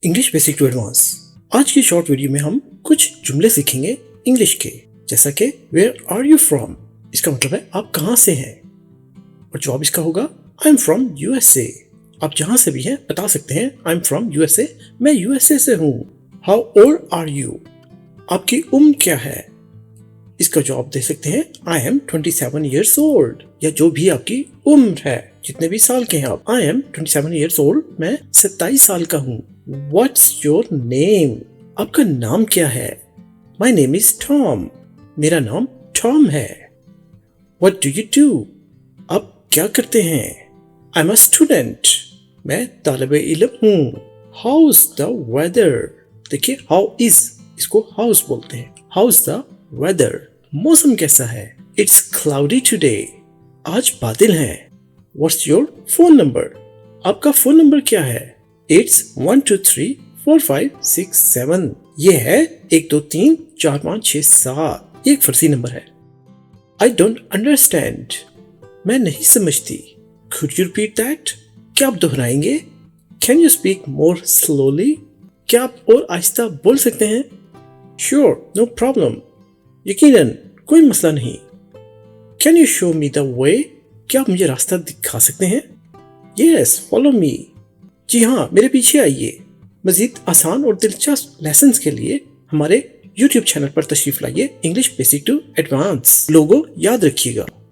English basic to advance. आज की short video में हम कुछ जुमले सीखेंगे इंग्लिश के, जैसा कि वेयर आर यू फ्रॉम, इसका मतलब है आप कहाँ से हैं, और जवाब इसका होगा आई एम फ्रॉम यूएसए। आप जहाँ से भी हैं बता सकते हैं आई एम फ्रॉम यूएसए, मैं यूएसए से हूँ। हाउ ओल्ड आर यू, आपकी उम्र क्या है, इसका जवाब दे सकते हैं आई एम 27 years old, या जो भी आपकी उम्र है, जितने भी साल के हैं आप। आई एम 27 years old, मैं 27 साल का हूँ। What's your name, आपका नाम क्या है? My name is Tom, मेरा नाम टॉम है। What do you do, आप क्या करते हैं? I'm a student, मैं तालिबे इल्म हूँ। How's the weather, देखिए how is, इसको house बोलते हैं। How's the weather, मौसम कैसा है? It's cloudy today, आज बादल हैं। What's your phone number, आपका फोन नंबर क्या है? It's 1 2 3 4 5 6 7, ये है 1 2 3 4 5 6 7, ये एक फर्जी नंबर है। I don't understand, मैं नहीं समझती। Could you repeat that, क्या आप दोहराएंगे? Can you speak more slowly, क्या आप और आहिस्ता बोल सकते हैं? Sure, no problem, यकीनन कोई मसला नहीं। Can you show me the way, क्या आप मुझे रास्ता दिखा सकते हैं? Yes, follow me, जी हाँ मेरे पीछे आइए। मजीद आसान और दिलचस्प लेसन्स के लिए हमारे YouTube चैनल पर तशरीफ लाइए, इंग्लिश बेसिक टू एडवांस। लोगो याद रखिएगा।